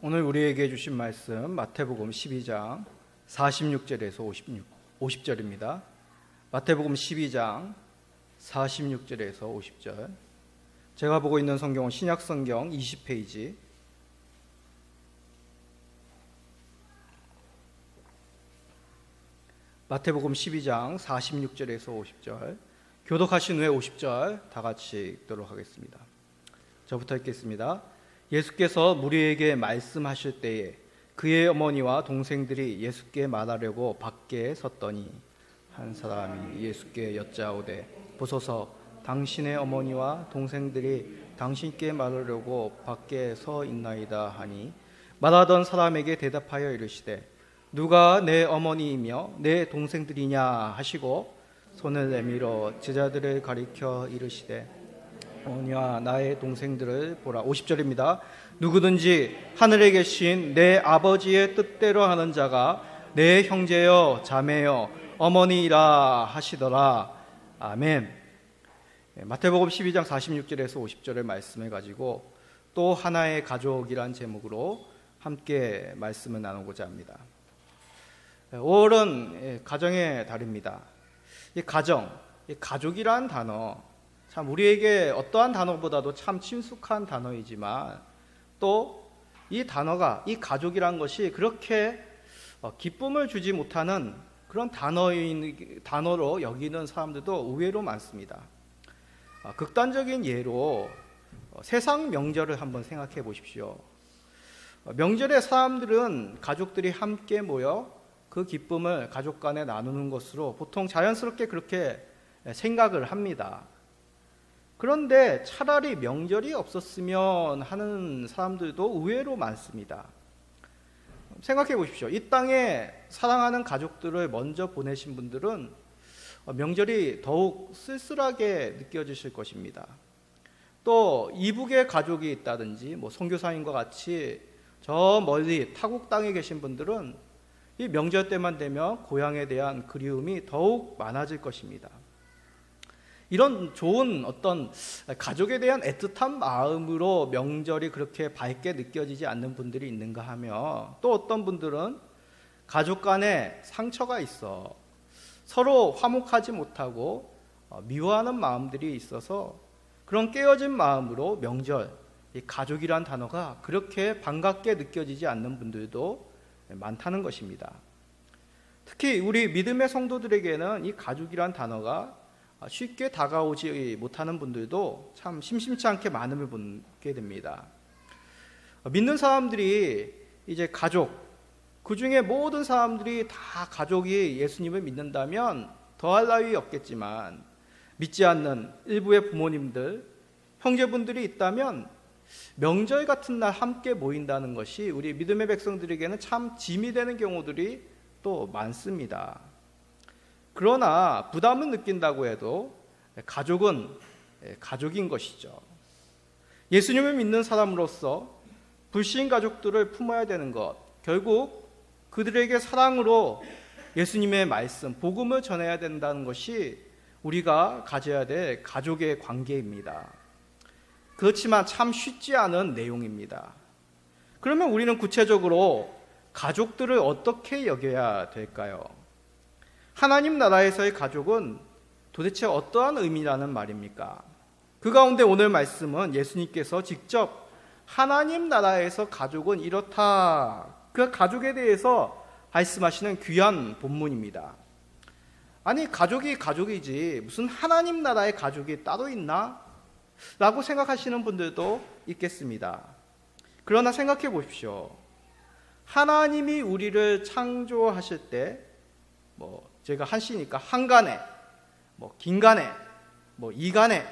오늘 우리에게 주신 말씀 마태복음 12장 46절에서 50절입니다. 마태복음 12장 46절에서 50절. 제가 보고 있는 성경은 신약성경 20페이지. 마태복음 12장 46절에서 50절. 교독하신 후에 50절 다 같이 읽도록 하겠습니다. 저부터 읽겠습니다. 예수께서 무리에게 말씀하실 때에 그의 어머니와 동생들이 예수께 말하려고 밖에 섰더니 한 사람이 예수께 여짜오되 보소서 당신의 어머니와 동생들이 당신께 말하려고 밖에 서 있나이다 하니 말하던 사람에게 대답하여 이르시되 누가 내 어머니이며 내 동생들이냐 하시고 손을 내밀어 제자들을 가리켜 이르시되 어머니와 나의 동생들을 보라. 50절입니다. 누구든지 하늘에 계신 내 아버지의 뜻대로 하는 자가 내 형제여 자매여 어머니이라 하시더라. 아멘. 마태복음 12장 46절에서 50절의 말씀을 가지고 또 하나의 가족이란 제목으로 함께 말씀을 나누고자 합니다. 5월은 가정의 달입니다. 이 가족이란 단어, 참 우리에게 어떠한 단어보다도 참 친숙한 단어이지만 또 이 단어가, 이 가족이란 것이 그렇게 기쁨을 주지 못하는 그런 단어로 여기는 사람들도 의외로 많습니다. 극단적인 예로 세상 명절을 한번 생각해 보십시오. 명절에 사람들은 가족들이 함께 모여 그 기쁨을 가족 간에 나누는 것으로 보통 자연스럽게 그렇게 생각을 합니다. 그런데 차라리 명절이 없었으면 하는 사람들도 의외로 많습니다. 생각해 보십시오. 이 땅에 사랑하는 가족들을 먼저 보내신 분들은 명절이 더욱 쓸쓸하게 느껴지실 것입니다. 또 이북에 가족이 있다든지 선교사님과 같이 저 멀리 타국 땅에 계신 분들은 이 명절 때만 되면 고향에 대한 그리움이 더욱 많아질 것입니다. 이런 좋은 어떤 가족에 대한 애틋한 마음으로 명절이 그렇게 밝게 느껴지지 않는 분들이 있는가 하며 또 어떤 분들은 가족 간에 상처가 있어 서로 화목하지 못하고 미워하는 마음들이 있어서 그런 깨어진 마음으로 명절, 이 가족이란 단어가 그렇게 반갑게 느껴지지 않는 분들도 많다는 것입니다. 특히 우리 믿음의 성도들에게는 이 가족이란 단어가 쉽게 다가오지 못하는 분들도 참 심심치 않게 많음을 보게 됩니다. 믿는 사람들이 이제 가족, 그 중에 모든 사람들이 다 가족이 예수님을 믿는다면 더할 나위 없겠지만 믿지 않는 일부의 부모님들, 형제분들이 있다면 명절 같은 날 함께 모인다는 것이 우리 믿음의 백성들에게는 참 짐이 되는 경우들이 또 많습니다. 그러나 부담을 느낀다고 해도 가족은 가족인 것이죠. 예수님을 믿는 사람으로서 불신 가족들을 품어야 되는 것, 결국 그들에게 사랑으로 예수님의 말씀, 복음을 전해야 된다는 것이 우리가 가져야 될 가족의 관계입니다. 그렇지만 참 쉽지 않은 내용입니다. 그러면 우리는 구체적으로 가족들을 어떻게 여겨야 될까요? 하나님 나라에서의 가족은 도대체 어떠한 의미라는 말입니까? 그 가운데 오늘 말씀은 예수님께서 직접 하나님 나라에서 가족은 이렇다, 그 가족에 대해서 말씀하시는 귀한 본문입니다. 아니, 가족이 가족이지 무슨 하나님 나라의 가족이 따로 있나? 라고 생각하시는 분들도 있겠습니다. 그러나 생각해 보십시오. 하나님이 우리를 창조하실 때 제가 한시니까 한간에, 긴간에, 이간에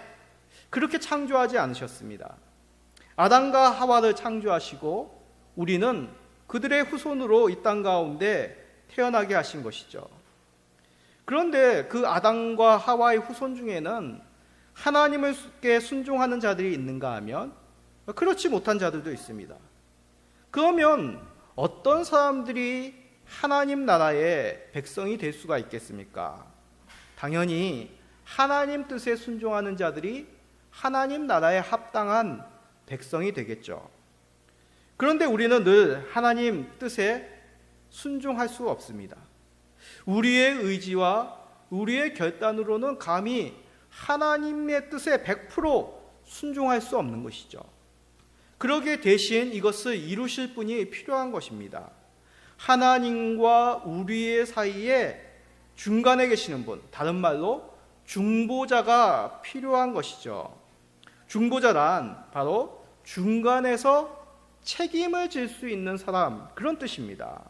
그렇게 창조하지 않으셨습니다. 아담과 하와를 창조하시고 우리는 그들의 후손으로 이 땅 가운데 태어나게 하신 것이죠. 그런데 그 아담과 하와의 후손 중에는 하나님께 순종하는 자들이 있는가 하면 그렇지 못한 자들도 있습니다. 그러면 어떤 사람들이 하나님 나라의 백성이 될 수가 있겠습니까? 당연히 하나님 뜻에 순종하는 자들이 하나님 나라에 합당한 백성이 되겠죠. 그런데 우리는 늘 하나님 뜻에 순종할 수 없습니다. 우리의 의지와 우리의 결단으로는 감히 하나님의 뜻에 100% 순종할 수 없는 것이죠. 그러기에 대신 이것을 이루실 분이 필요한 것입니다. 하나님과 우리의 사이에 중간에 계시는 분, 다른 말로 중보자가 필요한 것이죠. 중보자란 바로 중간에서 책임을 질 수 있는 사람, 그런 뜻입니다.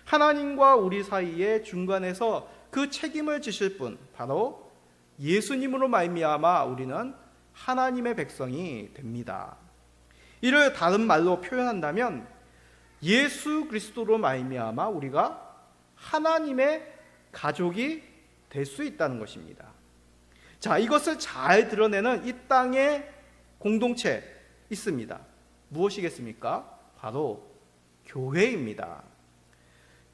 하나님과 우리 사이에 중간에서 그 책임을 지실 분, 바로 예수님으로 말미암아 우리는 하나님의 백성이 됩니다. 이를 다른 말로 표현한다면 예수 그리스도로 말미암아 우리가 하나님의 가족이 될 수 있다는 것입니다. 자, 이것을 잘 드러내는 이 땅에 공동체 있습니다. 무엇이겠습니까? 바로 교회입니다.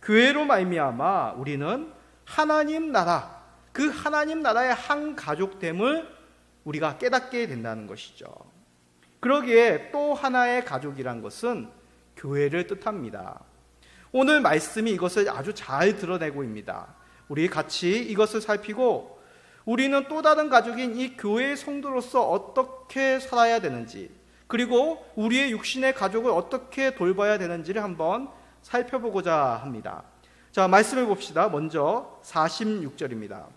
교회로 말미암아 우리는 하나님 나라, 그 하나님 나라의 한 가족됨을 우리가 깨닫게 된다는 것이죠. 그러기에 또 하나의 가족이란 것은 교회를 뜻합니다. 오늘 말씀이 이것을 아주 잘 드러내고 있습니다. 우리 같이 이것을 살피고 우리는 또 다른 가족인 이 교회의 성도로서 어떻게 살아야 되는지, 그리고 우리의 육신의 가족을 어떻게 돌봐야 되는지를 한번 살펴보고자 합니다. 자, 말씀을 봅시다. 먼저 46절입니다.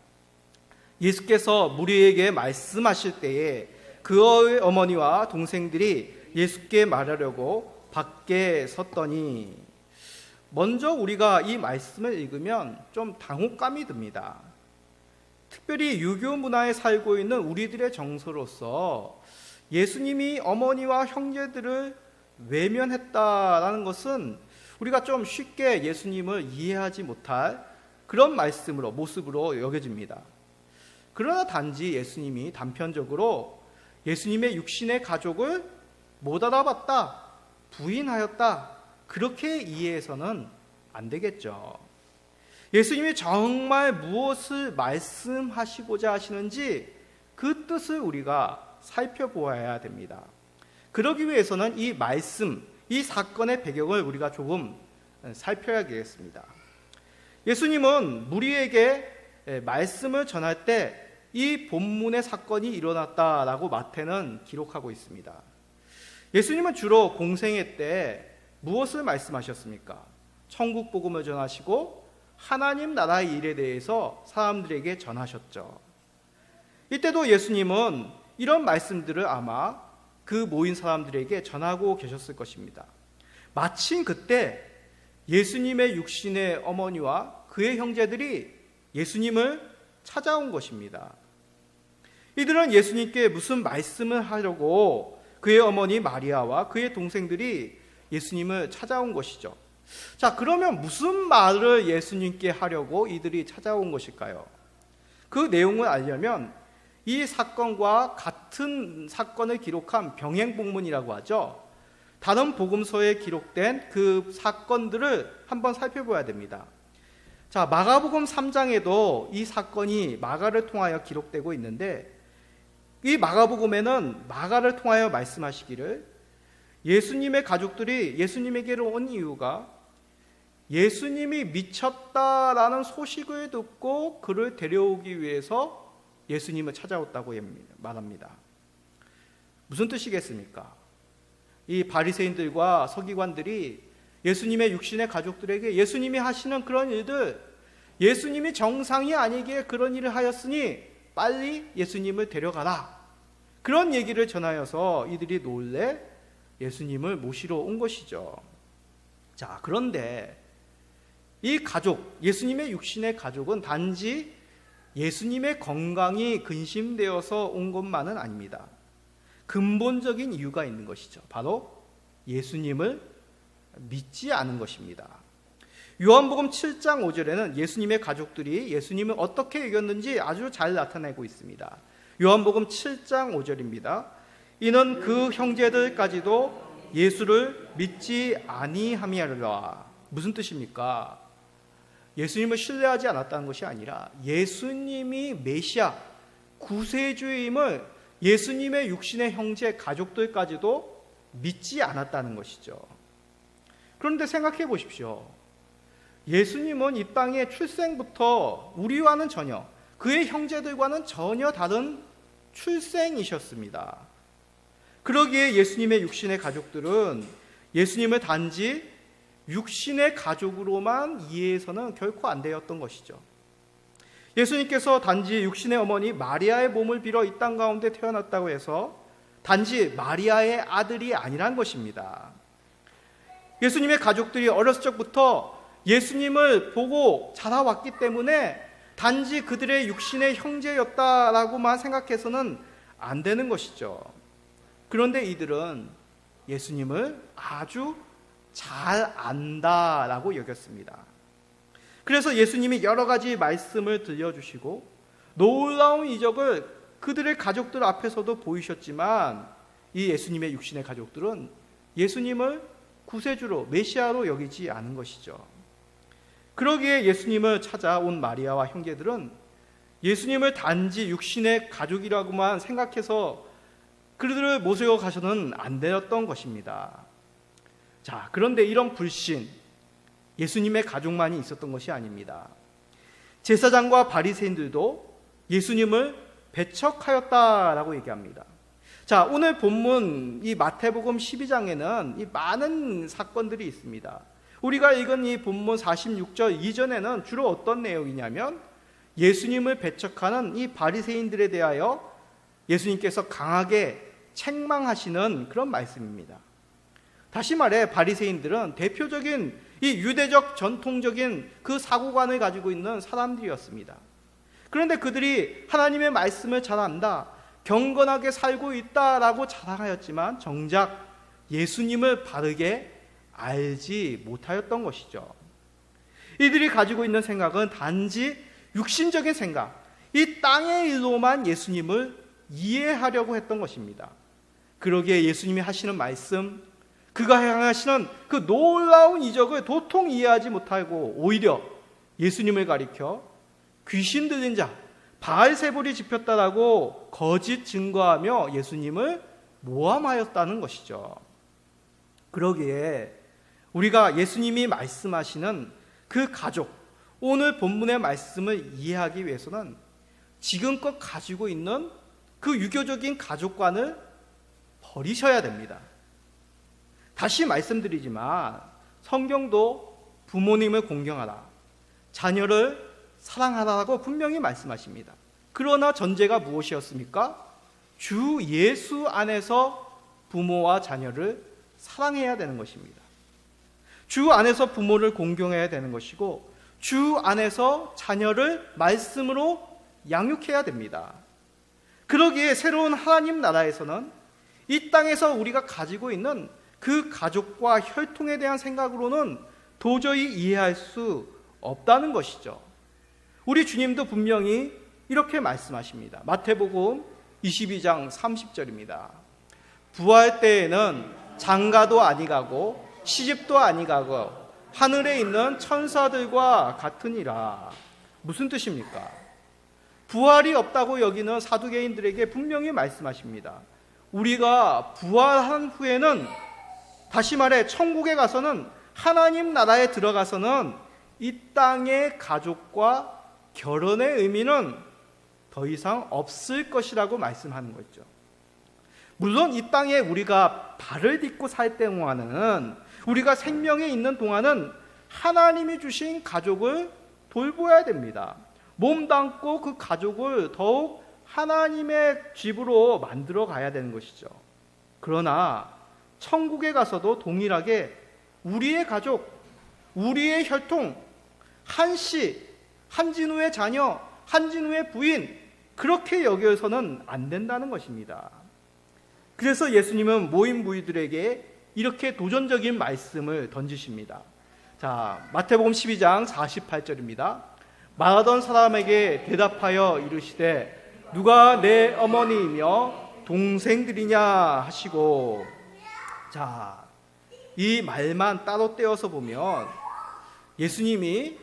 예수께서 무리에게 말씀하실 때에 그의 어머니와 동생들이 예수께 말하려고 밖에 섰더니, 먼저 우리가 이 말씀을 읽으면 좀 당혹감이 듭니다. 특별히 유교 문화에 살고 있는 우리들의 정서로서 예수님이 어머니와 형제들을 외면했다라는 것은 우리가 좀 쉽게 예수님을 이해하지 못할 그런 말씀으로, 모습으로 여겨집니다. 그러나 단지 예수님이 단편적으로 예수님의 육신의 가족을 못 알아봤다, 부인하였다, 그렇게 이해해서는 안 되겠죠. 예수님이 정말 무엇을 말씀하시고자 하시는지 그 뜻을 우리가 살펴보아야 됩니다. 그러기 위해서는 이 말씀, 이 사건의 배경을 우리가 조금 살펴야겠습니다. 예수님은 무리에게 말씀을 전할 때 이 본문의 사건이 일어났다라고 마태는 기록하고 있습니다. 예수님은 주로 공생애 때 무엇을 말씀하셨습니까? 천국 복음을 전하시고 하나님 나라의 일에 대해서 사람들에게 전하셨죠. 이때도 예수님은 이런 말씀들을 아마 그 모인 사람들에게 전하고 계셨을 것입니다. 마침 그때 예수님의 육신의 어머니와 그의 형제들이 예수님을 찾아온 것입니다. 이들은 예수님께 무슨 말씀을 하려고 그의 어머니 마리아와 그의 동생들이 예수님을 찾아온 것이죠. 자, 그러면 무슨 말을 예수님께 하려고 이들이 찾아온 것일까요? 그 내용을 알려면 이 사건과 같은 사건을 기록한 병행복문이라고 하죠. 다른 복음서에 기록된 그 사건들을 한번 살펴봐야 됩니다. 자, 마가복음 3장에도 이 사건이 마가를 통하여 기록되고 있는데, 이 마가복음에는 마가를 통하여 말씀하시기를 예수님의 가족들이 예수님에게로 온 이유가 예수님이 미쳤다라는 소식을 듣고 그를 데려오기 위해서 예수님을 찾아왔다고 말합니다. 무슨 뜻이겠습니까? 이 바리새인들과 서기관들이 예수님의 육신의 가족들에게 예수님이 하시는 그런 일들, 예수님이 정상이 아니기에 그런 일을 하였으니 빨리 예수님을 데려가라, 그런 얘기를 전하여서 이들이 놀래 예수님을 모시러 온 것이죠. 자, 그런데 이 가족, 예수님의 육신의 가족은 단지 예수님의 건강이 근심되어서 온 것만은 아닙니다. 근본적인 이유가 있는 것이죠. 바로 예수님을 믿지 않은 것입니다. 요한복음 7장 5절에는 예수님의 가족들이 예수님을 어떻게 여겼는지 아주 잘 나타내고 있습니다. 요한복음 7장 5절입니다. 이는 그 형제들까지도 예수를 믿지 아니함이라. 무슨 뜻입니까? 예수님을 신뢰하지 않았다는 것이 아니라 예수님이 메시아, 구세주임을 예수님의 육신의 형제 가족들까지도 믿지 않았다는 것이죠. 그런데 생각해 보십시오. 예수님은 이 땅에 출생부터 우리와는 전혀, 그의 형제들과는 전혀 다른 출생이셨습니다. 그러기에 예수님의 육신의 가족들은 예수님을 단지 육신의 가족으로만 이해해서는 결코 안 되었던 것이죠. 예수님께서 단지 육신의 어머니 마리아의 몸을 빌어 이 땅 가운데 태어났다고 해서 단지 마리아의 아들이 아니란 것입니다. 예수님의 가족들이 어렸을 적부터 예수님을 보고 자라왔기 때문에 단지 그들의 육신의 형제였다라고만 생각해서는 안 되는 것이죠. 그런데 이들은 예수님을 아주 잘 안다라고 여겼습니다. 그래서 예수님이 여러 가지 말씀을 들려주시고 놀라운 이적을 그들의 가족들 앞에서도 보이셨지만 이 예수님의 육신의 가족들은 예수님을 구세주로 메시아로 여기지 않은 것이죠. 그러기에 예수님을 찾아온 마리아와 형제들은 예수님을 단지 육신의 가족이라고만 생각해서 그들을 모시고 가서는 안 되었던 것입니다. 자, 그런데 이런 불신, 예수님의 가족만이 있었던 것이 아닙니다. 제사장과 바리새인들도 예수님을 배척하였다라고 얘기합니다. 자, 오늘 본문 이 마태복음 12장에는 이 많은 사건들이 있습니다. 우리가 읽은 이 본문 46절 이전에는 주로 어떤 내용이냐면 예수님을 배척하는 이 바리새인들에 대하여 예수님께서 강하게 책망하시는 그런 말씀입니다. 다시 말해 바리새인들은 대표적인 이 유대적 전통적인 그 사고관을 가지고 있는 사람들이었습니다. 그런데 그들이 하나님의 말씀을 잘 안다, 경건하게 살고 있다라고 자랑하였지만 정작 예수님을 바르게 알지 못하였던 것이죠. 이들이 가지고 있는 생각은 단지 육신적인 생각, 이 땅의 일로만 예수님을 이해하려고 했던 것입니다. 그러기에 예수님이 하시는 말씀, 그가 행하시는 그 놀라운 이적을 도통 이해하지 못하고 오히려 예수님을 가리켜 귀신 들린 자, 바알세불이 집혔다라고 거짓 증거하며 예수님을 모함하였다는 것이죠. 그러기에 우리가 예수님이 말씀하시는 그 가족, 오늘 본문의 말씀을 이해하기 위해서는 지금껏 가지고 있는 그 유교적인 가족관을 버리셔야 됩니다. 다시 말씀드리지만 성경도 부모님을 공경하라, 자녀를 사랑하라고 분명히 말씀하십니다. 그러나 전제가 무엇이었습니까? 주 예수 안에서 부모와 자녀를 사랑해야 되는 것입니다. 주 안에서 부모를 공경해야 되는 것이고 주 안에서 자녀를 말씀으로 양육해야 됩니다. 그러기에 새로운 하나님 나라에서는 이 땅에서 우리가 가지고 있는 그 가족과 혈통에 대한 생각으로는 도저히 이해할 수 없다는 것이죠. 우리 주님도 분명히 이렇게 말씀하십니다. 마태복음 22장 30절입니다. 부활 때에는 장가도 아니가고 시집도 아니가고 하늘에 있는 천사들과 같으니라. 무슨 뜻입니까? 부활이 없다고 여기는 사두개인들에게 분명히 말씀하십니다. 우리가 부활한 후에는, 다시 말해 천국에 가서는, 하나님 나라에 들어가서는 이 땅의 가족과 결혼의 의미는 더 이상 없을 것이라고 말씀하는 거죠. 물론 이 땅에 우리가 발을 딛고 살 동안은, 우리가 생명에 있는 동안은 하나님이 주신 가족을 돌보아야 됩니다. 몸담고 그 가족을 더욱 하나님의 집으로 만들어 가야 되는 것이죠. 그러나 천국에 가서도 동일하게 우리의 가족, 우리의 혈통, 한씨, 한진우의 자녀, 한진우의 부인, 그렇게 여겨서는 안 된다는 것입니다. 그래서 예수님은 모인 무리들에게 이렇게 도전적인 말씀을 던지십니다. 자, 마태복음 12장 48절입니다. 말하던 사람에게 대답하여 이르시되 누가 내 어머니이며 동생들이냐 하시고, 자, 이 말만 따로 떼어서 보면 예수님이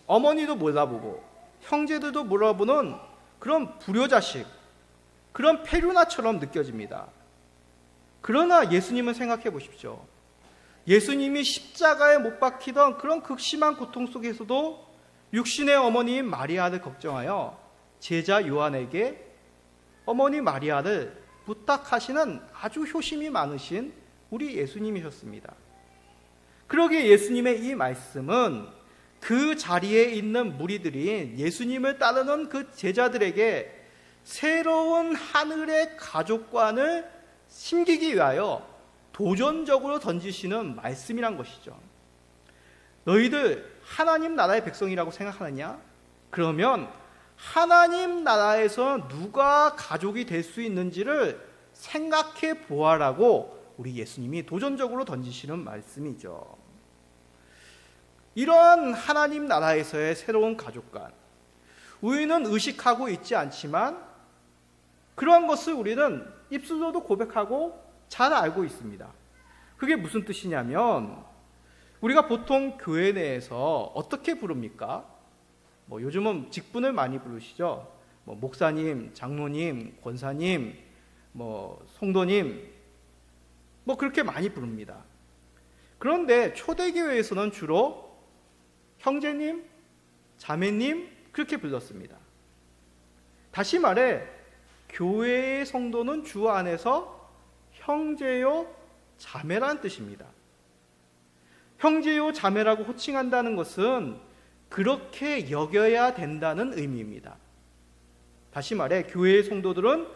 어머니도 몰라보고 형제들도 몰라보는 그런 불효자식, 그런 페류나처럼 느껴집니다. 그러나 예수님은 생각해 보십시오. 예수님이 십자가에 못 박히던 그런 극심한 고통 속에서도 육신의 어머니인 마리아를 걱정하여 제자 요한에게 어머니 마리아를 부탁하시는 아주 효심이 많으신 우리 예수님이셨습니다. 그러기에 예수님의 이 말씀은 그 자리에 있는 무리들인 예수님을 따르는 그 제자들에게 새로운 하늘의 가족관을 심기기 위하여 도전적으로 던지시는 말씀이란 것이죠. 너희들 하나님 나라의 백성이라고 생각하느냐? 그러면 하나님 나라에서 누가 가족이 될 수 있는지를 생각해 보아라고 우리 예수님이 도전적으로 던지시는 말씀이죠. 이러한 하나님 나라에서의 새로운 가족관, 우리는 의식하고 있지 않지만 그러한 것을 우리는 입술로도 고백하고 잘 알고 있습니다. 그게 무슨 뜻이냐면 우리가 보통 교회 내에서 어떻게 부릅니까? 요즘은 직분을 많이 부르시죠. 목사님, 장로님, 권사님, 성도님, 그렇게 많이 부릅니다. 그런데 초대교회에서는 주로 형제님, 자매님 그렇게 불렀습니다. 다시 말해 교회의 성도는 주 안에서 형제요 자매라는 뜻입니다. 형제요 자매라고 호칭한다는 것은 그렇게 여겨야 된다는 의미입니다. 다시 말해 교회의 성도들은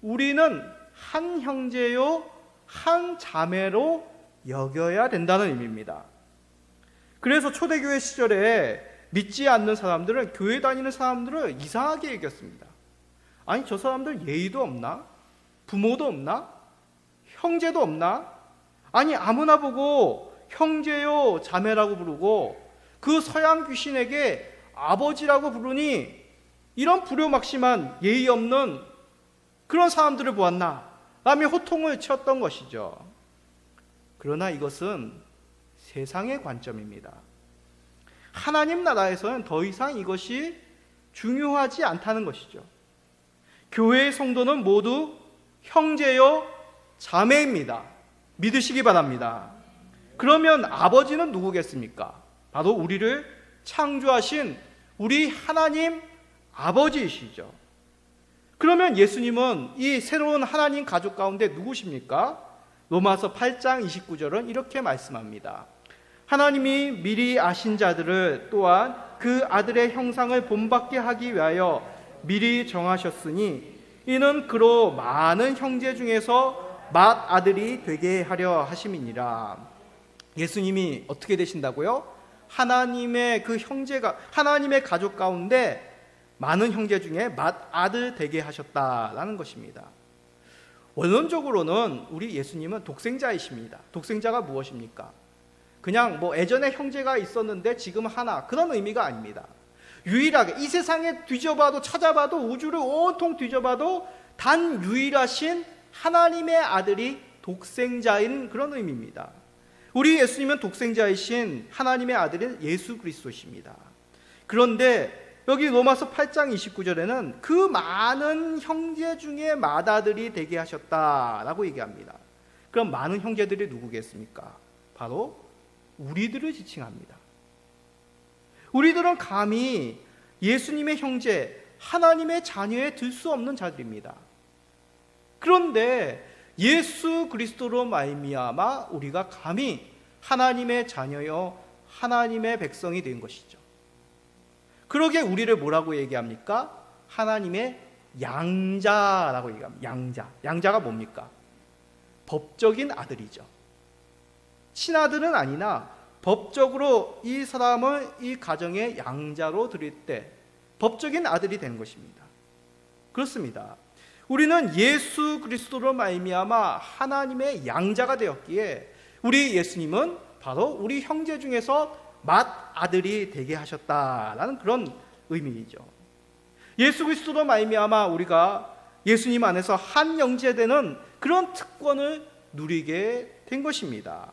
우리는 한 형제요 한 자매로 여겨야 된다는 의미입니다. 그래서 초대교회 시절에 믿지 않는 사람들은 교회 다니는 사람들을 이상하게 여겼습니다. 아니 저 사람들 예의도 없나? 부모도 없나? 형제도 없나? 아니 아무나 보고 형제요 자매라고 부르고 그 서양 귀신에게 아버지라고 부르니 이런 불효막심한 예의 없는 그런 사람들을 보았나? 라며 호통을 쳤던 것이죠. 그러나 이것은 세상의 관점입니다. 하나님 나라에서는 더 이상 이것이 중요하지 않다는 것이죠. 교회의 성도는 모두 형제요 자매입니다. 믿으시기 바랍니다. 그러면 아버지는 누구겠습니까? 바로 우리를 창조하신 우리 하나님 아버지이시죠. 그러면 예수님은 이 새로운 하나님 가족 가운데 누구십니까? 로마서 8장 29절은 이렇게 말씀합니다. 하나님이 미리 아신 자들을 또한 그 아들의 형상을 본받게 하기 위하여 미리 정하셨으니 이는 그로 많은 형제 중에서 맏아들이 되게 하려 하심이니라. 예수님이 어떻게 되신다고요? 하나님의 그 형제가 하나님의 가족 가운데 많은 형제 중에 맏아들 되게 하셨다라는 것입니다. 원론적으로는 우리 예수님은 독생자이십니다. 독생자가 무엇입니까? 그냥 예전에 형제가 있었는데 지금 하나, 그런 의미가 아닙니다. 유일하게 이 세상에 뒤져봐도 찾아봐도 우주를 온통 뒤져봐도 단 유일하신 하나님의 아들이 독생자인 그런 의미입니다. 우리 예수님은 독생자이신 하나님의 아들인 예수 그리스도십니다. 그런데 여기 로마서 8장 29절에는 그 많은 형제 중에 맏아들이 되게 하셨다라고 얘기합니다. 그럼 많은 형제들이 누구겠습니까? 바로 우리들을 지칭합니다. 우리들은 감히 예수님의 형제, 하나님의 자녀에 들 수 없는 자들입니다. 그런데 예수 그리스도로 말미암아 우리가 감히 하나님의 자녀요 하나님의 백성이 된 것이죠. 그러게 우리를 뭐라고 얘기합니까? 하나님의 양자라고 얘기합니다. 양자가 뭡니까? 법적인 아들이죠. 친아들은 아니나 법적으로 이 사람을 이 가정의 양자로 드릴 때 법적인 아들이 되는 것입니다. 그렇습니다. 우리는 예수 그리스도로 말미암아 하나님의 양자가 되었기에 우리 예수님은 바로 우리 형제 중에서 맏아들이 되게 하셨다라는 그런 의미이죠. 예수 그리스도로 말미암아 우리가 예수님 안에서 한 형제되는 그런 특권을 누리게 된 것입니다.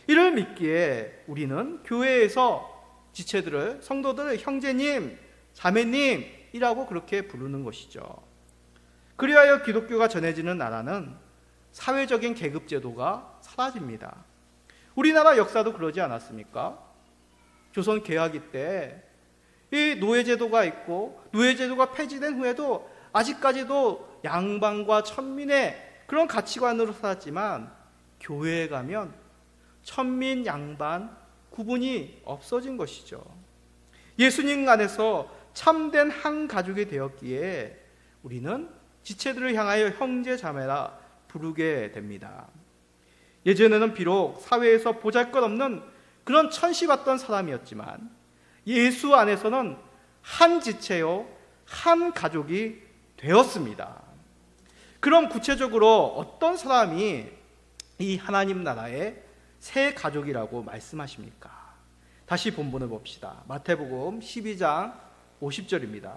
이를 믿기에 우리는 교회에서 지체들을 성도들을 형제님, 자매님이라고 그렇게 부르는 것이죠. 그리하여 기독교가 전해지는 나라는 사회적인 계급 제도가 사라집니다. 우리나라 역사도 그러지 않았습니까? 조선 개화기 때 이 노예제도가 있고 노예제도가 폐지된 후에도 아직까지도 양반과 천민의 그런 가치관으로 살았지만 교회에 가면 천민, 양반 구분이 없어진 것이죠. 예수님 안에서 참된 한 가족이 되었기에 우리는 지체들을 향하여 형제 자매라 부르게 됩니다. 예전에는 비록 사회에서 보잘것없는 그런 천시받던 사람이었지만 예수 안에서는 한 지체요 한 가족이 되었습니다. 그럼 구체적으로 어떤 사람이 이 하나님 나라의 새 가족이라고 말씀하십니까? 다시 본문을 봅시다. 마태복음 12장 50절입니다.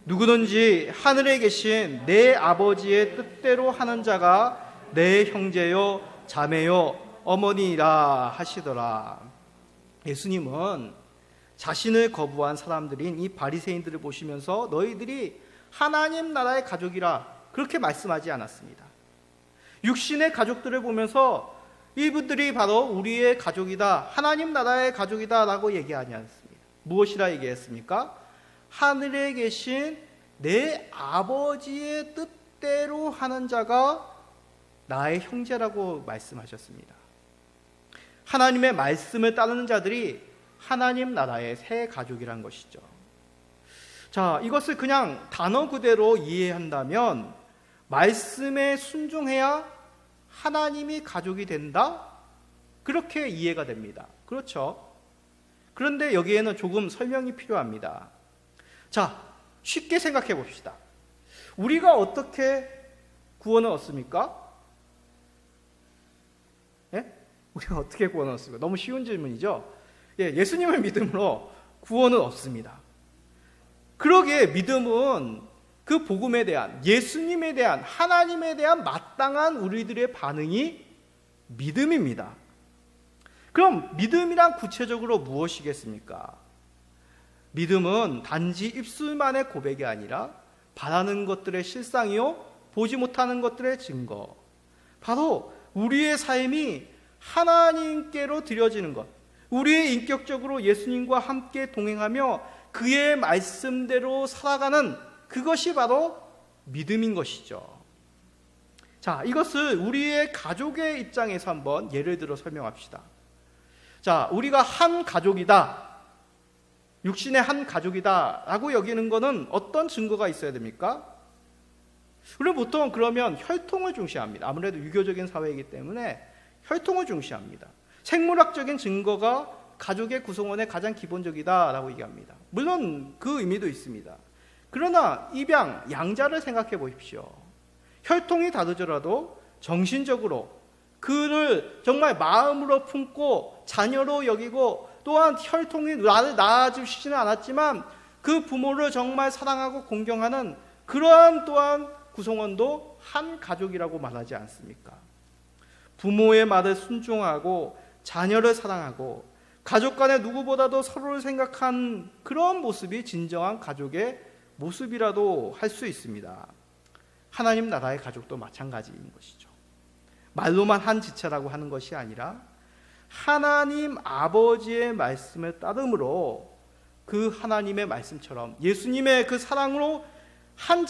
누구든지 하늘에 계신 내 아버지의 뜻대로 하는 자가 내 형제요 자매요 어머니라 하시더라. 예수님은 자신을 거부한 사람들인 이 바리새인들을 보시면서 너희들이 하나님 나라의 가족이라 그렇게 말씀하지 않았습니다. 육신의 가족들을 보면서 이분들이 바로 우리의 가족이다, 하나님 나라의 가족이다 라고 얘기하지 않습니다. 무엇이라 얘기했습니까? 하늘에 계신 내 아버지의 뜻대로 하는 자가 나의 형제라고 말씀하셨습니다. 하나님의 말씀을 따르는 자들이 하나님 나라의 새 가족이란 것이죠. 자, 이것을 그냥 단어 그대로 이해한다면 말씀에 순종해야 하나님이 가족이 된다? 그렇게 이해가 됩니다. 그렇죠? 그런데 여기에는 조금 설명이 필요합니다. 자, 쉽게 생각해 봅시다. 우리가 어떻게 구원을 얻습니까? 예? 우리가 어떻게 구원을 얻습니까? 너무 쉬운 질문이죠? 예수님을 믿음으로 구원을 얻습니다. 그러기에 믿음은 그 복음에 대한, 예수님에 대한, 하나님에 대한 마땅한 우리들의 반응이 믿음입니다. 그럼 믿음이란 구체적으로 무엇이겠습니까? 믿음은 단지 입술만의 고백이 아니라 바라는 것들의 실상이요 보지 못하는 것들의 증거, 바로 우리의 삶이 하나님께로 드려지는 것, 우리의 인격적으로 예수님과 함께 동행하며 그의 말씀대로 살아가는 그것이 바로 믿음인 것이죠. 자, 이것을 우리의 가족의 입장에서 한번 예를 들어 설명합시다. 자, 우리가 한 가족이다, 육신의 한 가족이다 라고 여기는 것은 어떤 증거가 있어야 됩니까? 우리는 보통 그러면 혈통을 중시합니다. 아무래도 유교적인 사회이기 때문에 혈통을 중시합니다. 생물학적인 증거가 가족의 구성원의 가장 기본적이다라고 얘기합니다. 물론 그 의미도 있습니다. 그러나 입양, 양자를 생각해 보십시오. 혈통이 다르더라도 정신적으로 그를 정말 마음으로 품고 자녀로 여기고 또한 혈통이 나를 낳아주시지는 않았지만 그 부모를 정말 사랑하고 공경하는 그러한 또한 구성원도 한 가족이라고 말하지 않습니까? 부모의 말을 순종하고 자녀를 사랑하고 가족 간에 누구보다도 서로를 생각한 그런 모습이 진정한 가족의 모습이라도 할 수 있습니다. 하나님 나라의 가족도 마찬가지인 것이죠. 말로만 한 지체라고 하는 것이 아니라 하나님 아버지의 말씀을 따름으로 그 하나님의 말씀처럼 예수님의 그 사랑으로 한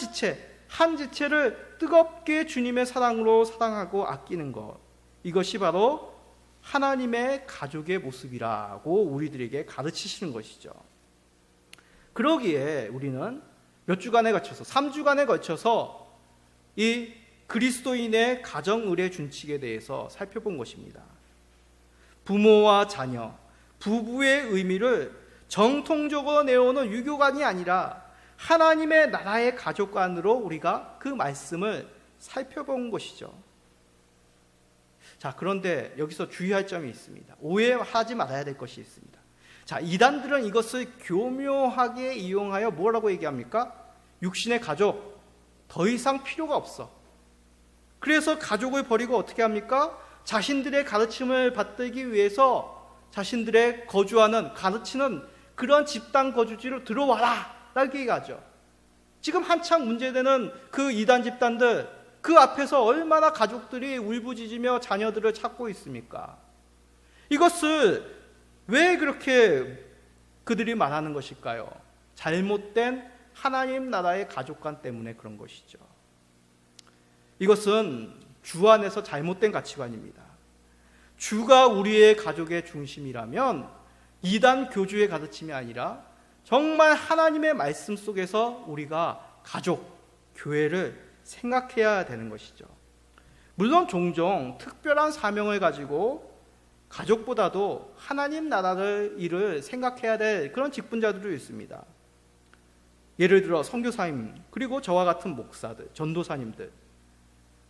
지체를 뜨겁게 주님의 사랑으로 사랑하고 아끼는 것, 이것이 바로 하나님의 가족의 모습이라고 우리들에게 가르치시는 것이죠. 그러기에 우리는 몇 주간에 걸쳐서 3주간에 걸쳐서 이 그리스도인의 가정 의례 준칙에 대해서 살펴본 것입니다. 부모와 자녀, 부부의 의미를 정통적으로 내오는 유교관이 아니라 하나님의 나라의 가족관으로 우리가 그 말씀을 살펴본 것이죠. 자, 그런데 여기서 주의할 점이 있습니다. 오해하지 말아야 될 것이 있습니다. 자, 이단들은 이것을 교묘하게 이용하여 뭐라고 얘기합니까? 육신의 가족, 더 이상 필요가 없어. 그래서 가족을 버리고 어떻게 합니까? 자신들의 가르침을 받들기 위해서 자신들의 거주하는, 가르치는 그런 집단 거주지로 들어와라 라고 얘기하죠. 지금 한창 문제되는 그 이단 집단들, 그 앞에서 얼마나 가족들이 울부짖으며 자녀들을 찾고 있습니까? 이것을 왜 그렇게 그들이 말하는 것일까요? 잘못된 하나님 나라의 가족관 때문에 그런 것이죠. 이것은 주 안에서 잘못된 가치관입니다. 주가 우리의 가족의 중심이라면 이단 교주의 가르침이 아니라 정말 하나님의 말씀 속에서 우리가 가족, 교회를 생각해야 되는 것이죠. 물론 종종 특별한 사명을 가지고 가족보다도 하나님 나라를 일을 생각해야 될 그런 직분자들도 있습니다. 예를 들어 선교사님, 그리고 저와 같은 목사들, 전도사님들,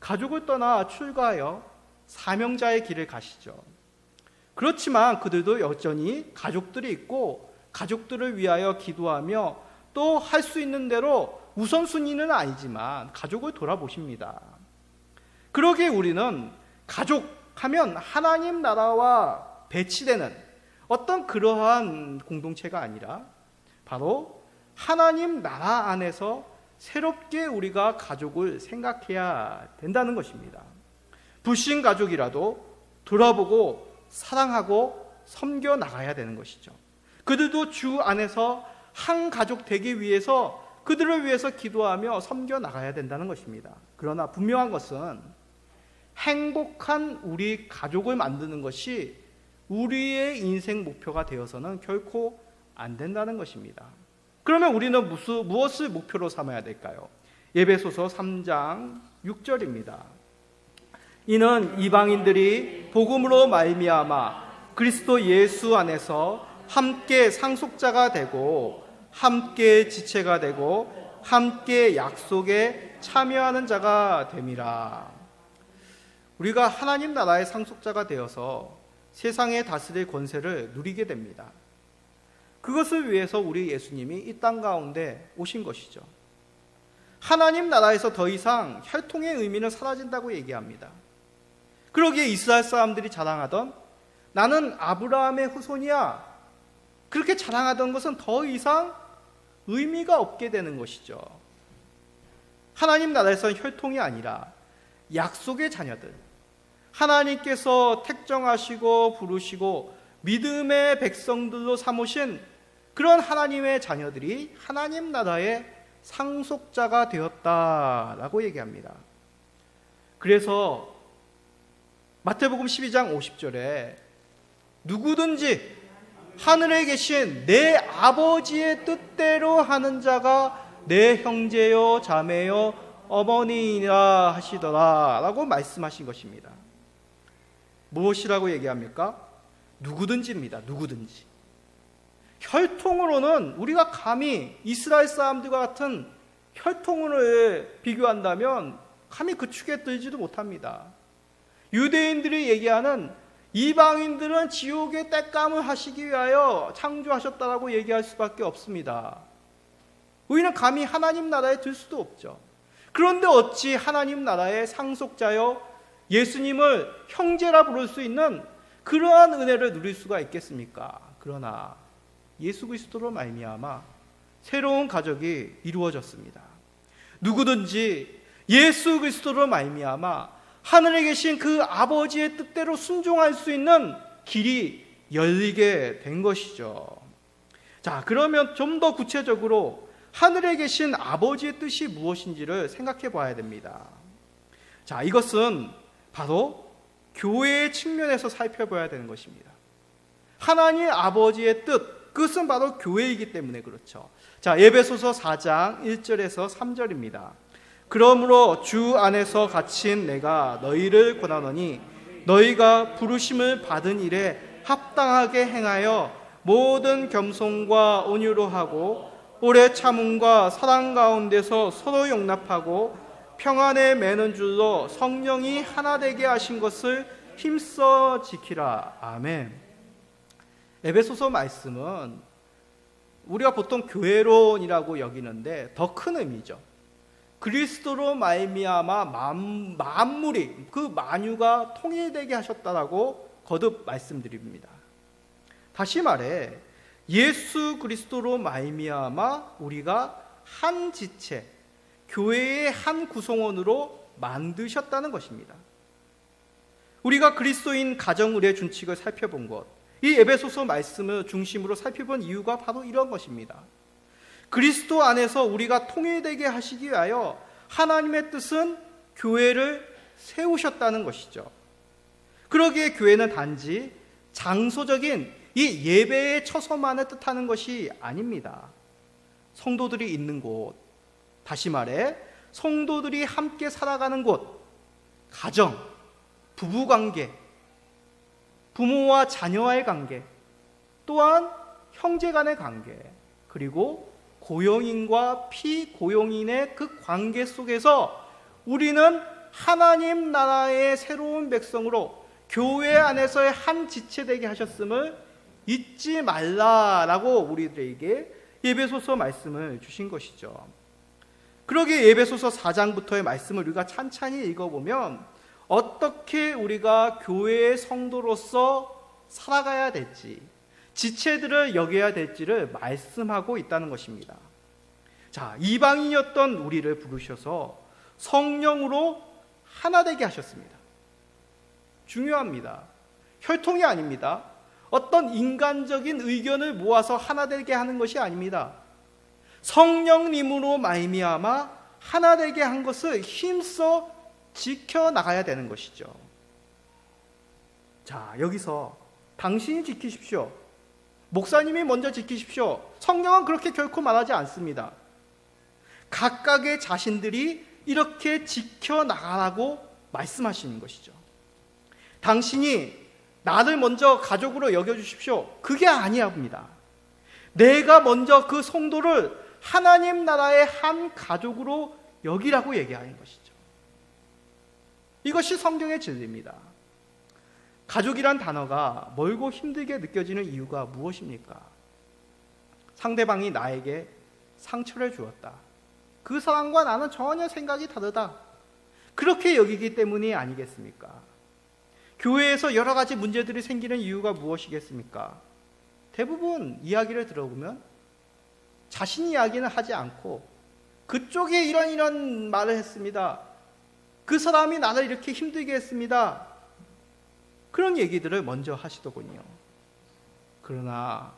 가족을 떠나 출가하여 사명자의 길을 가시죠. 그렇지만 그들도 여전히 가족들이 있고 가족들을 위하여 기도하며 또 할 수 있는 대로 우선순위는 아니지만 가족을 돌아보십니다. 그러기에 우리는 가족하면 하나님 나라와 배치되는 어떤 그러한 공동체가 아니라 바로 하나님 나라 안에서 새롭게 우리가 가족을 생각해야 된다는 것입니다. 불신 가족이라도 돌아보고 사랑하고 섬겨 나가야 되는 것이죠. 그들도 주 안에서 한 가족 되기 위해서 그들을 위해서 기도하며 섬겨 나가야 된다는 것입니다. 그러나 분명한 것은 행복한 우리 가족을 만드는 것이 우리의 인생 목표가 되어서는 결코 안 된다는 것입니다. 그러면 우리는 무엇을 목표로 삼아야 될까요? 에베소서 3장 6절입니다. 이는 이방인들이 복음으로 말미암아 그리스도 예수 안에서 함께 상속자가 되고 함께 지체가 되고 함께 약속에 참여하는 자가 됨이라. 우리가 하나님 나라의 상속자가 되어서 세상에 다스릴 권세를 누리게 됩니다. 그것을 위해서 우리 예수님이 이 땅 가운데 오신 것이죠. 하나님 나라에서 더 이상 혈통의 의미는 사라진다고 얘기합니다. 그러기에 이스라엘 사람들이 자랑하던 나는 아브라함의 후손이야, 그렇게 자랑하던 것은 더 이상 의미가 없게 되는 것이죠. 하나님 나라에서는 혈통이 아니라 약속의 자녀들, 하나님께서 택정하시고 부르시고 믿음의 백성들로 삼으신 그런 하나님의 자녀들이 하나님 나라의 상속자가 되었다라고 얘기합니다. 그래서 마태복음 12장 50절에 누구든지 하늘에 계신 내 아버지의 뜻대로 하는 자가 내 형제요 자매요 어머니이라 하시더라 라고 말씀하신 것입니다. 무엇이라고 얘기합니까? 누구든지입니다. 누구든지. 혈통으로는 우리가 감히 이스라엘 사람들과 같은 혈통을 비교한다면 감히 그 축에 들지도 못합니다. 유대인들이 얘기하는 이방인들은 지옥의 땔감을 하시기 위하여 창조하셨다라고 얘기할 수밖에 없습니다. 우리는 감히 하나님 나라에 들 수도 없죠. 그런데 어찌 하나님 나라의 상속자여 예수님을 형제라 부를 수 있는 그러한 은혜를 누릴 수가 있겠습니까? 그러나 예수 그리스도로 말미암아 새로운 가족이 이루어졌습니다. 누구든지 예수 그리스도로 말미암아 하늘에 계신 그 아버지의 뜻대로 순종할 수 있는 길이 열리게 된 것이죠. 자, 그러면 좀 더 구체적으로 하늘에 계신 아버지의 뜻이 무엇인지를 생각해 봐야 됩니다. 자, 이것은 바로 교회의 측면에서 살펴봐야 되는 것입니다. 하나님 아버지의 뜻, 그것은 바로 교회이기 때문에 그렇죠. 자, 에베소서 4장 1절에서 3절입니다. 그러므로 주 안에서 갇힌 내가 너희를 권하노니 너희가 부르심을 받은 일에 합당하게 행하여 모든 겸손과 온유로 하고 오래 참음과 사랑 가운데서 서로 용납하고 평안에 매는 줄로 성령이 하나 되게 하신 것을 힘써 지키라. 아멘. 에베소서 말씀은 우리가 보통 교회론이라고 여기는데 더 큰 의미죠. 그리스도로 말미암아 만물이, 그 만유가 통일되게 하셨다라고 거듭 말씀드립니다. 다시 말해 예수 그리스도로 말미암아 우리가 한 지체, 교회의 한 구성원으로 만드셨다는 것입니다. 우리가 그리스도인 가정의례 준칙을 살펴본 것, 이 에베소서 말씀을 중심으로 살펴본 이유가 바로 이런 것입니다. 그리스도 안에서 우리가 통일되게 하시기 위하여 하나님의 뜻은 교회를 세우셨다는 것이죠. 그러기에 교회는 단지 장소적인 이 예배의 처소만을 뜻하는 것이 아닙니다. 성도들이 있는 곳, 다시 말해 성도들이 함께 살아가는 곳, 가정, 부부관계, 부모와 자녀와의 관계, 또한 형제 간의 관계, 그리고 고용인과 피고용인의 그 관계 속에서 우리는 하나님 나라의 새로운 백성으로 교회 안에서의 한 지체되게 하셨음을 잊지 말라라고 우리들에게 에베소서 말씀을 주신 것이죠. 그러기에 에베소서 4장부터의 말씀을 우리가 찬찬히 읽어보면 어떻게 우리가 교회의 성도로서 살아가야 될지, 지체들을 여겨야 될지를 말씀하고 있다는 것입니다. 자, 이방인이었던 우리를 부르셔서 성령으로 하나 되게 하셨습니다. 중요합니다. 혈통이 아닙니다. 어떤 인간적인 의견을 모아서 하나 되게 하는 것이 아닙니다. 성령님으로 말미암아 하나 되게 한 것을 힘써 지켜나가야 되는 것이죠. 자, 여기서 당신이 지키십시오, 목사님이 먼저 지키십시오, 성령은 그렇게 결코 말하지 않습니다. 각각의 자신들이 이렇게 지켜나가라고 말씀하시는 것이죠. 당신이 나를 먼저 가족으로 여겨주십시오, 그게 아니합니다. 내가 먼저 그 성도를 하나님 나라의 한 가족으로 여기라고 얘기하는 것이죠. 이것이 성경의 진리입니다. 가족이란 단어가 멀고 힘들게 느껴지는 이유가 무엇입니까? 상대방이 나에게 상처를 주었다, 그 사람과 나는 전혀 생각이 다르다, 그렇게 여기기 때문이 아니겠습니까? 교회에서 여러 가지 문제들이 생기는 이유가 무엇이겠습니까? 대부분 이야기를 들어보면 자신 이야기는 하지 않고 그쪽에 이런 말을 했습니다, 그 사람이 나를 이렇게 힘들게 했습니다, 그런 얘기들을 먼저 하시더군요. 그러나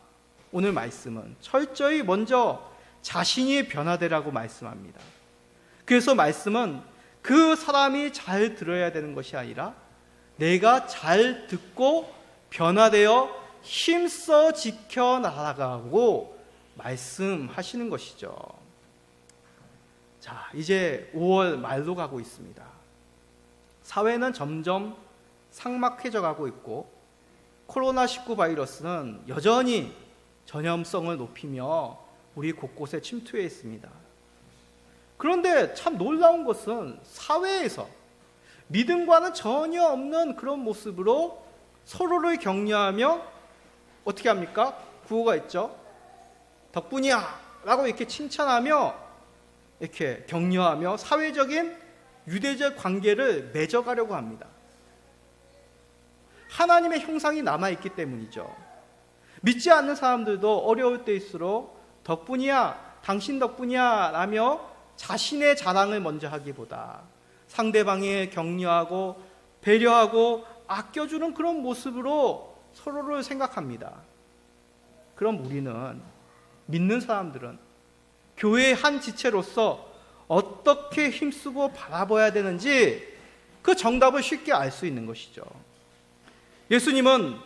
오늘 말씀은 철저히 먼저 자신이 변화되라고 말씀합니다. 그래서 말씀은 그 사람이 잘 들어야 되는 것이 아니라 내가 잘 듣고 변화되어 힘써 지켜나가고 말씀하시는 것이죠. 자, 이제 5월 말로 가고 있습니다. 사회는 점점 삭막해져 가고 있고 코로나19 바이러스는 여전히 전염성을 높이며 우리 곳곳에 침투해 있습니다. 그런데 참 놀라운 것은 사회에서 믿음과는 전혀 없는 그런 모습으로 서로를 격려하며 어떻게 합니까? 구호가 있죠. 덕분이야 라고 이렇게 칭찬하며 이렇게 격려하며 사회적인 유대적 관계를 맺어가려고 합니다. 하나님의 형상이 남아있기 때문이죠. 믿지 않는 사람들도 어려울 때일수록 덕분이야, 당신 덕분이야 라며 자신의 자랑을 먼저 하기보다 상대방에 격려하고 배려하고 아껴주는 그런 모습으로 서로를 생각합니다. 그럼 우리는, 믿는 사람들은 교회의 한 지체로서 어떻게 힘쓰고 바라봐야 되는지 그 정답을 쉽게 알 수 있는 것이죠. 예수님은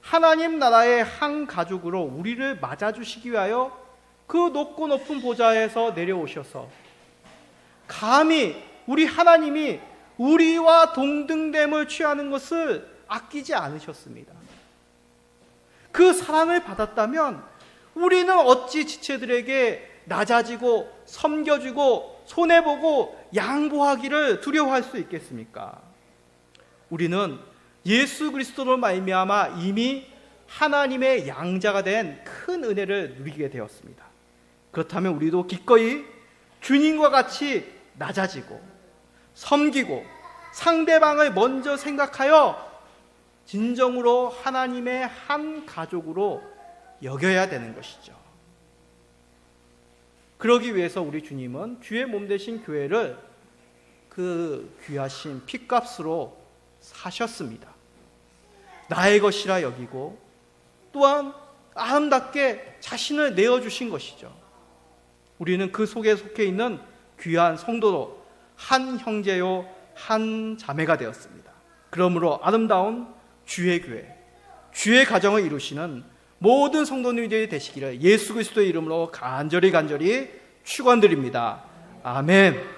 하나님 나라의 한 가족으로 우리를 맞아주시기 위하여 그 높고 높은 보좌에서 내려오셔서 감히 우리 하나님이 우리와 동등됨을 취하는 것을 아끼지 않으셨습니다. 그 사랑을 받았다면 우리는 어찌 지체들에게 낮아지고 섬겨주고 손해보고 양보하기를 두려워할 수 있겠습니까? 우리는 예수 그리스도로 말미암아 이미 하나님의 양자가 된 큰 은혜를 누리게 되었습니다. 그렇다면 우리도 기꺼이 주님과 같이 낮아지고 섬기고 상대방을 먼저 생각하여 진정으로 하나님의 한 가족으로 여겨야 되는 것이죠. 그러기 위해서 우리 주님은 주의 몸 되신 교회를 그 귀하신 핏값으로 사셨습니다. 나의 것이라 여기고 또한 아름답게 자신을 내어주신 것이죠. 우리는 그 속에 속해 있는 귀한 성도로 한 형제요 한 자매가 되었습니다. 그러므로 아름다운 주의 교회, 주의 가정을 이루시는 모든 성도님들이 되시기를 예수 그리스도의 이름으로 간절히 축원드립니다. 아멘.